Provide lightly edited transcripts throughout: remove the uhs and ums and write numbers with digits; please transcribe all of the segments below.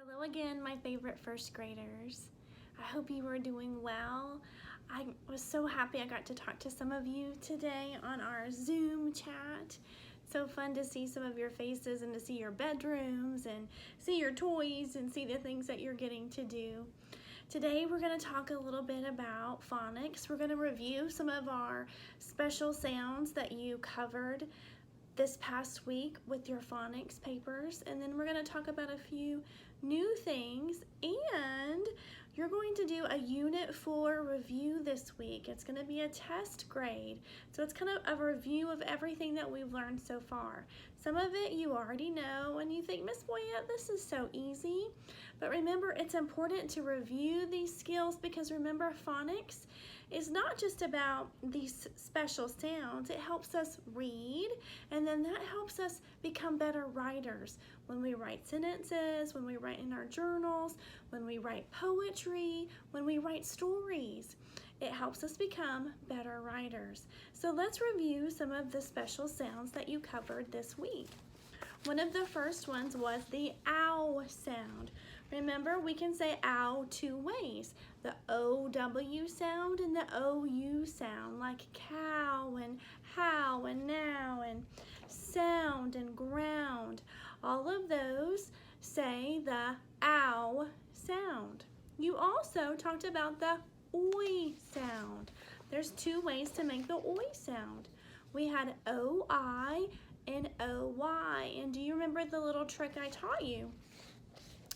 Hello again, my favorite first graders. I hope you are doing well. I was so happy I got to talk to some of you today on our Zoom chat. So fun to see some of your faces and to see your bedrooms and see your toys and see the things that you're getting to do. Today we're going to talk a little bit about phonics. We're going to review some of our special sounds that you covered this past week with your phonics papers, and then we're going to talk about a few new things, and you're going to do a Unit 4 review this week. It's going to be a test grade, so it's kind of a review of everything that we've learned so far. Some of it you already know, and you think, Miss Boyett, this is so easy. But remember, it's important to review these skills because remember, phonics is not just about these special sounds. It helps us read, and then that helps us become better writers. When we write sentences, when we write in our journals, when we write poetry, when we write stories, it helps us become better writers. So let's review some of the special sounds that you covered this week. One of the first ones was the ow sound. Remember, we can say ow two ways. The OW sound and the OU sound, like cow and how and now and sound and ground. All of those say the ow sound. You also talked about the oi sound. There's two ways to make the oi sound. We had OI and OY. And do you remember the little trick I taught you?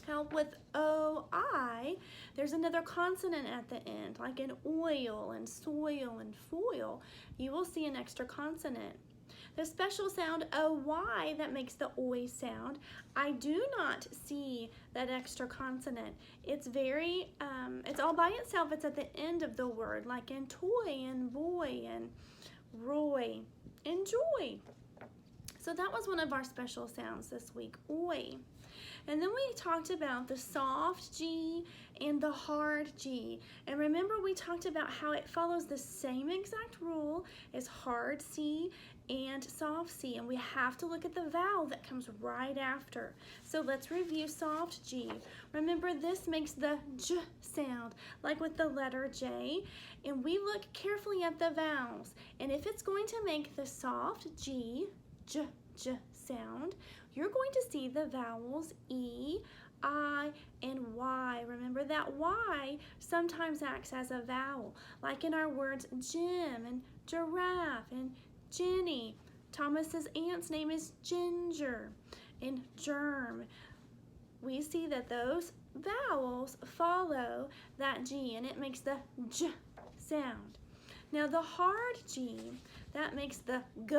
How with OI, there's another consonant at the end, like in oil and soil and foil. You will see an extra consonant. The special sound OY that makes the oi sound, I do not see that extra consonant. It's it's all by itself. It's at the end of the word, like in toy and boy and Roy and joy. So that was one of our special sounds this week, oi. And then we talked about the soft G and the hard G. And remember, we talked about how it follows the same exact rule as hard C and soft C. And we have to look at the vowel that comes right after. So let's review soft G. Remember, this makes the J sound, like with the letter J. And we look carefully at the vowels. And if it's going to make the soft G, J sound, you're going to see the vowels E, I, and Y. Remember that Y sometimes acts as a vowel, like in our words Jim and giraffe and Jenny. Thomas's aunt's name is Ginger and germ. We see that those vowels follow that G, and it makes the J sound. Now the hard G, that makes the G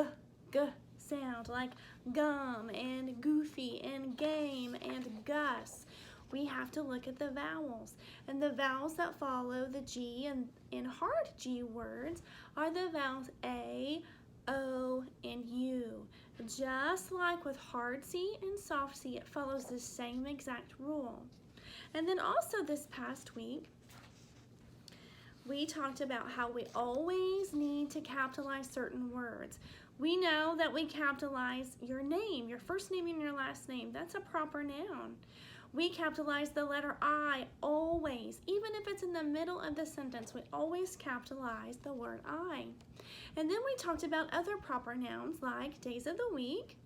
sound, like gum and goofy and game and Gus. We have to look at the vowels, and the vowels that follow the G in hard G words are the vowels A, O, and U. Just like with hard C and soft C, it follows the same exact rule. And then also this past week, we talked about how we always need to capitalize certain words. We know that we capitalize your name, your first name and your last name. That's a proper noun. We capitalize the letter I always. Even if it's in the middle of the sentence, we always capitalize the word I. And then we talked about other proper nouns like days of the week,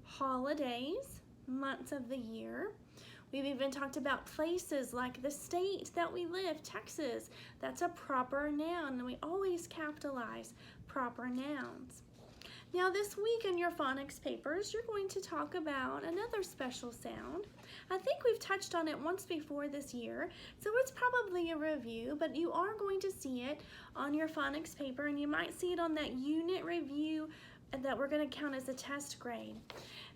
holidays, months of the year. We've even talked about places like the state that we live, Texas. That's a proper noun, and we always capitalize proper nouns. Now this week in your phonics papers, you're going to talk about another special sound. I think we've touched on it once before this year, so it's probably a review, but you are going to see it on your phonics paper, and you might see it on that unit review that we're going to count as a test grade.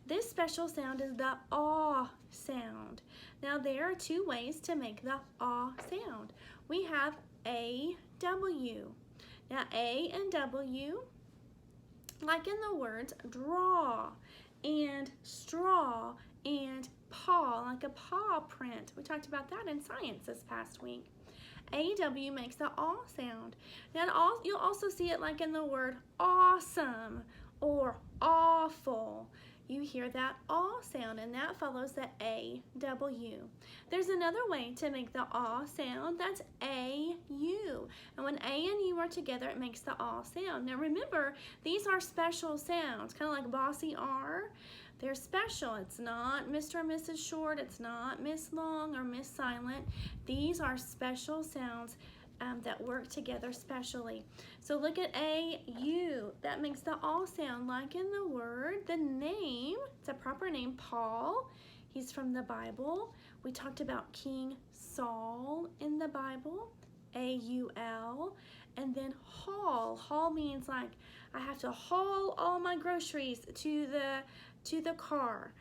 This special sound is the aw sound. Now there are two ways to make the aw sound. We have A-W. Now A and W, like in the words draw and straw and paw, like a paw print. We talked about that in science this past week. AW makes the aw sound. Now you'll also see it like in the word awesome or awful. you hear that aw sound, and that follows the A-W. There's another way to make the aw sound, that's A-U. And when A and U are together, it makes the aw sound. Now remember, these are special sounds, kind of like bossy R. They're special. It's not Mr. and Mrs. Short, it's not Miss Long or Miss Silent. These are special sounds that work together specially. So look at A-U. That makes the aw sound, like in the word, the name. It's a proper name, Paul. He's from the Bible. We talked about King Saul in the Bible, A-U-L. And then haul. Haul means like I have to haul all my groceries to the car.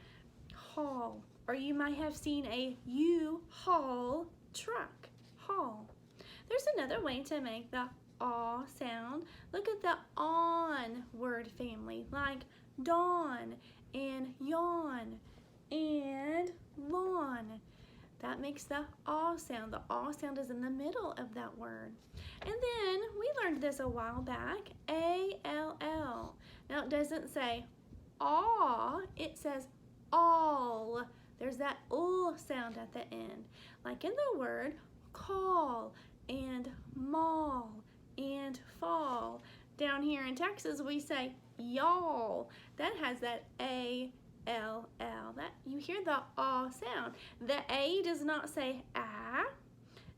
Haul. Or you might have seen a U-Haul truck. Haul. There's another way to make the aw sound. Look at the on word family, like dawn and yawn and lawn. That makes the aw sound. The aw sound is in the middle of that word. And then we learned this a while back, A-L-L. Now it doesn't say aw, it says all. There's that sound at the end, like in the word call and mall and fall. Down here in Texas, we say y'all. That has that A-L-L. That you hear the aw sound. The A does not say ah.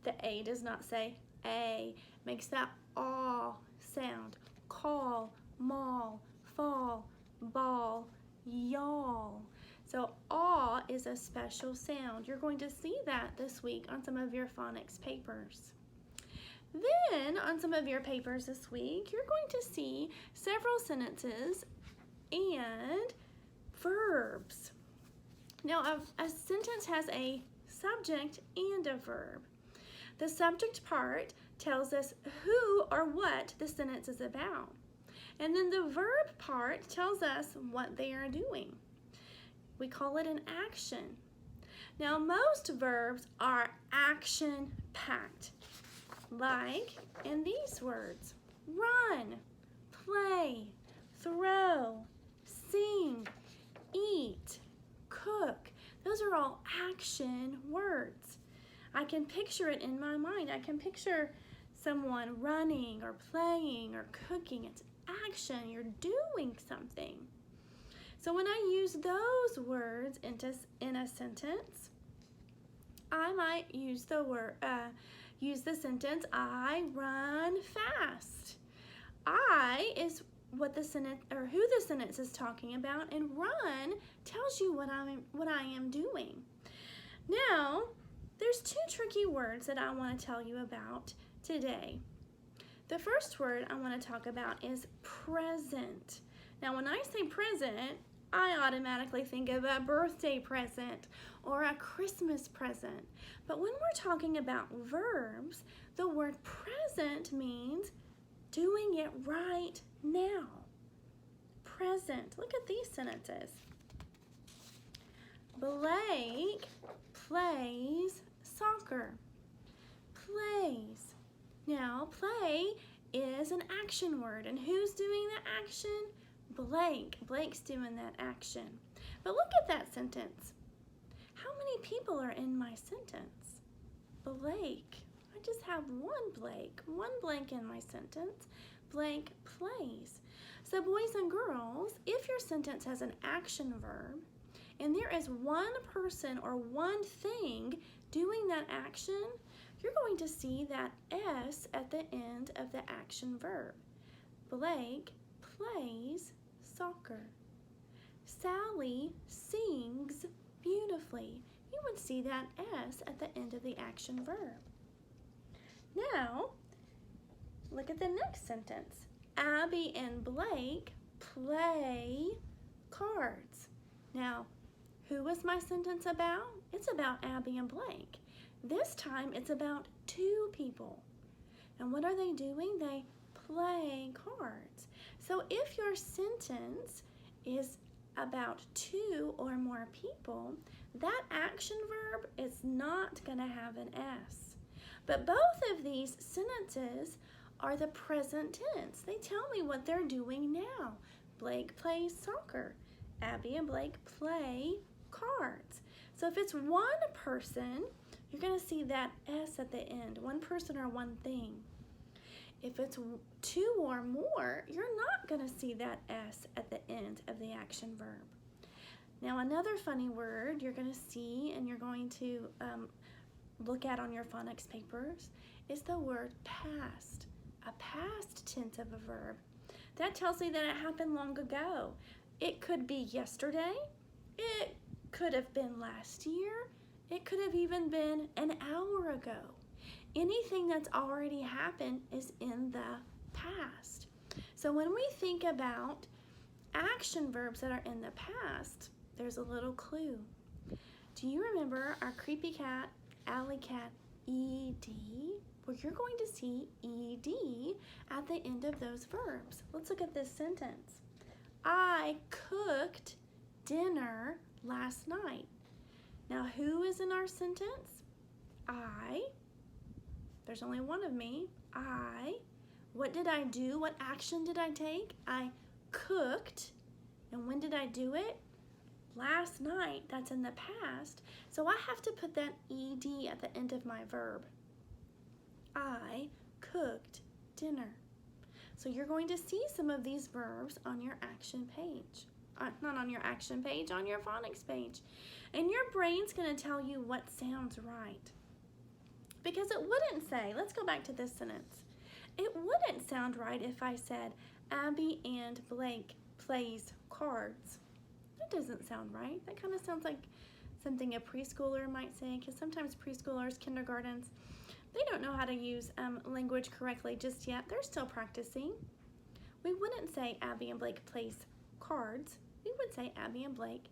The A does not say a. Makes that aw sound. Call, mall, fall, ball, y'all. So aw is a special sound. You're going to see that this week on some of your phonics papers. Then on some of your papers this week, you're going to see several sentences and verbs. Now a sentence has a subject and a verb. The subject part tells us who or what the sentence is about. And then the verb part tells us what they are doing. We call it an action. Now most verbs are action-packed, like in these words: run, play, throw, sing, eat, cook. Those are all action words. I can picture it in my mind. I can picture someone running or playing or cooking. It's action. You're doing something. So when I use those words in a sentence, I might use the sentence, I run fast. I is what the sentence, or who the sentence is talking about, and run tells you what I am doing. Now, there's two tricky words that I want to tell you about today. The first word I want to talk about is present. Now, when I say present, I automatically think of a birthday present or a Christmas present. But when we're talking about verbs, the word present means doing it right now. Present. Look at these sentences. Blake plays soccer. Plays. Now, play is an action word, and who's doing the action? Blake. Blake's doing that action. But look at that sentence. How many people are in my sentence? Blake. I just have one Blake in my sentence. Blake plays. So boys and girls, if your sentence has an action verb and there is one person or one thing doing that action, you're going to see that S at the end of the action verb. Blake plays soccer. Sally sings beautifully. You would see that S at the end of the action verb. Now, look at the next sentence. Abby and Blake play cards. Now, who is my sentence about? It's about Abby and Blake. This time it's about two people. And what are they doing? They play cards. So if your sentence is about two or more people, that action verb is not going to have an S. But both of these sentences are the present tense. They tell me what they're doing now. Blake plays soccer. Abby and Blake play cards. So if it's one person, you're going to see that S at the end, one person or one thing. If it's two or more, you're not going to see that S at the end of the action verb. Now another funny word you're going to see and you're going to look at on your phonics papers is the word past, a past tense of a verb. That tells me that it happened long ago. It could be yesterday, it could have been last year, it could have even been an hour ago. Anything that's already happened is in the past. So when we think about action verbs that are in the past, there's a little clue. Do you remember our creepy cat, alley cat, ED? Well, you're going to see ED at the end of those verbs. Let's look at this sentence. I cooked dinner last night. Now, who is in our sentence? I. There's only one of me. I. What did I do? What action did I take? I cooked. And when did I do it? Last night. That's in the past. So I have to put that ED at the end of my verb. I cooked dinner. So you're going to see some of these verbs on your action page. Not on your action page, on your phonics page. And your brain's going to tell you what sounds right. Because it wouldn't say, let's go back to this sentence. It wouldn't sound right if I said, Abby and Blake plays cards. That doesn't sound right. That kind of sounds like something a preschooler might say, because sometimes preschoolers, kindergartens, they don't know how to use language correctly just yet. They're still practicing. We wouldn't say Abby and Blake plays cards. We would say Abby and Blake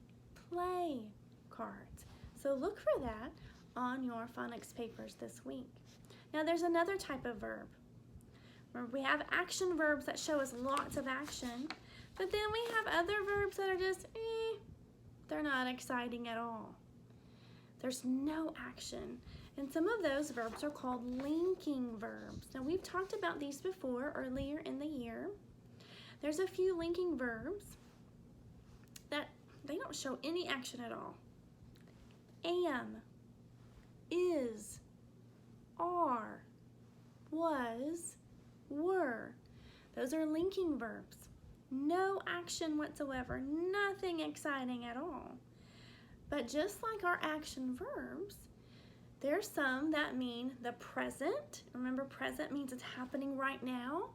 play cards. So look for that on your phonics papers this week. Now there's another type of verb. We have action verbs that show us lots of action, but then we have other verbs that are just, they're not exciting at all. There's no action. And some of those verbs are called linking verbs. Now we've talked about these before earlier in the year. There's a few linking verbs that they don't show any action at all. Am, is, are, was, were. Those are linking verbs. No action whatsoever, nothing exciting at all. But just like our action verbs, there's some that mean the present. Remember, present means it's happening right now.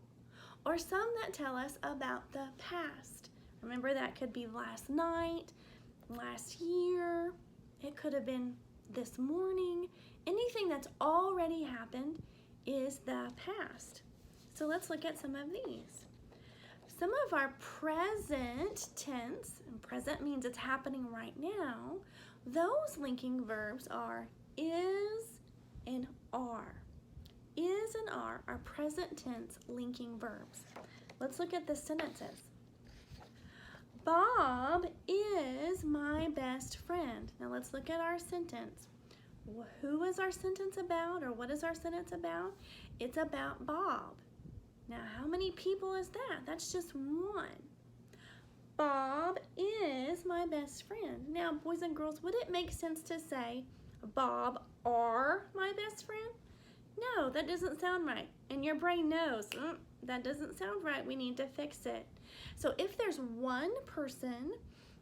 Or some that tell us about the past. Remember, that could be last night, last year. It could have been this morning. Anything that's already happened is the past. So let's look at some of these. Some of our present tense, and present means it's happening right now, those linking verbs are is and are. Is and are present tense linking verbs. Let's look at the sentences. Bob is my best friend. Now let's look at our sentence. Who is our sentence about, or what is our sentence about? It's about Bob. Now how many people is that? That's just one. Bob is my best friend. Now boys and girls, would it make sense to say Bob are my best friend? No, that doesn't sound right. And your brain knows, that doesn't sound right. We need to fix it. So if there's one person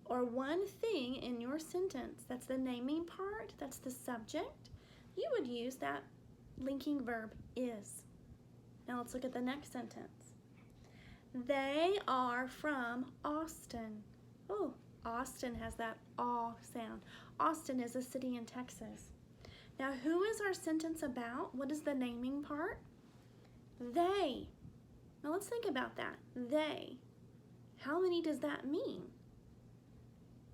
or one thing in your sentence, that's the naming part, that's the subject, you would use that linking verb is. Now let's look at the next sentence. They are from Austin. Oh, Austin has that aw sound. Austin is a city in Texas. Now, who is our sentence about? What is the naming part? They. Now, let's think about that. They. How many does that mean?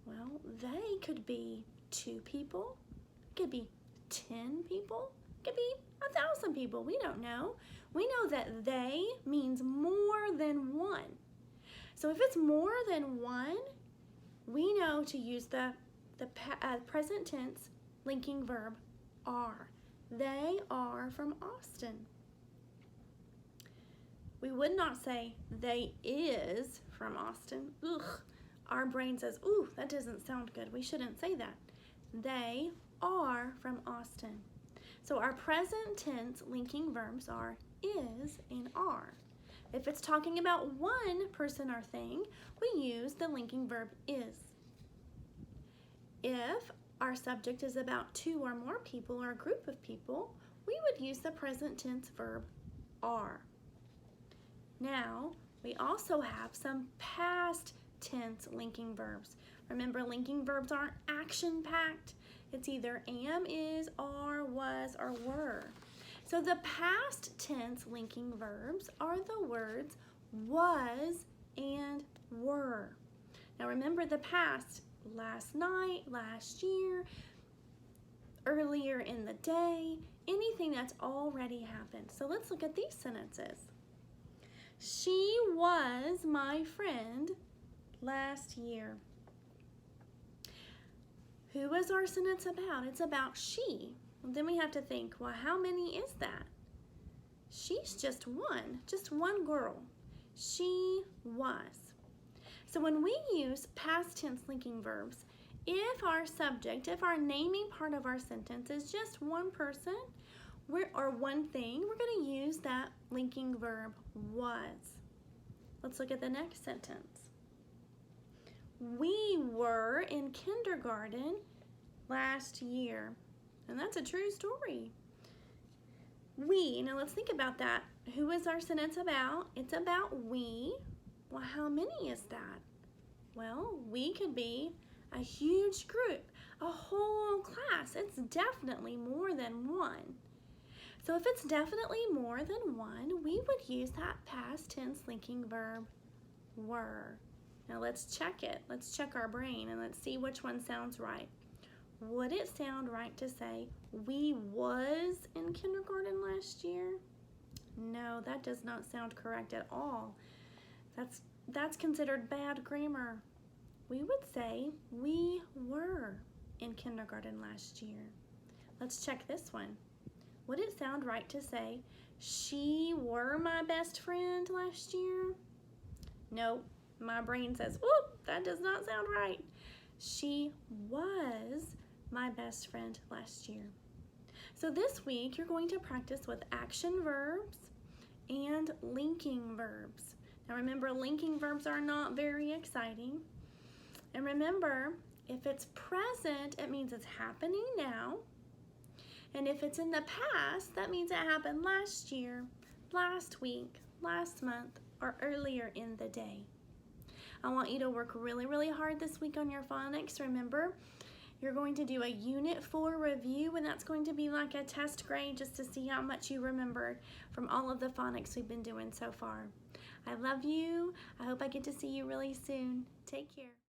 Well, they could be 2 people. It could be 10 people. It could be 1,000 people. We don't know. We know that they means more than one. So if it's more than one, we know to use the present tense linking verb are. They are from Austin. We would not say they is from Austin. Ugh, our brain says, ooh, that doesn't sound good. We shouldn't say that. They are from Austin. So our present tense linking verbs are is and are. If it's talking about one person or thing, we use the linking verb is. If our subject is about two or more people or a group of people, we would use the present tense verb are. Now, we also have some past tense linking verbs. Remember, linking verbs aren't action-packed. It's either am, is, are, was, or were. So the past tense linking verbs are the words was and were. Now remember the past, last night, last year, earlier in the day, anything that's already happened. So let's look at these sentences. She was my friend last year. Who was our sentence about? It's about she. And then we have to think, well, how many is that? She's just one girl. She was. So when we use past tense linking verbs, if our subject, if our naming part of our sentence is just one person or one thing, we're going to use that linking verb was. Let's look at the next sentence. We were in kindergarten last year. And that's a true story. We, now let's think about that. Who is our sentence about? It's about we. Well, how many is that? Well, we could be a huge group, a whole class. It's definitely more than one. So if it's definitely more than one, we would use that past tense linking verb were. Now let's check it. Let's check our brain and let's see which one sounds right. Would it sound right to say we was in kindergarten last year? No, that does not sound correct at all. That's considered bad grammar. We would say we were in kindergarten last year. Let's check this one. Would it sound right to say she were my best friend last year? No, my brain says, whoop, that does not sound right. She was my best friend last year. So this week you're going to practice with action verbs and linking verbs. Now remember, linking verbs are not very exciting. And remember, if it's present, it means it's happening now. And if it's in the past, that means it happened last year, last week, last month, or earlier in the day. I want you to work really, really hard this week on your phonics. Remember, you're going to do a Unit 4 review, and that's going to be like a test grade just to see how much you remembered from all of the phonics we've been doing so far. I love you. I hope I get to see you really soon. Take care.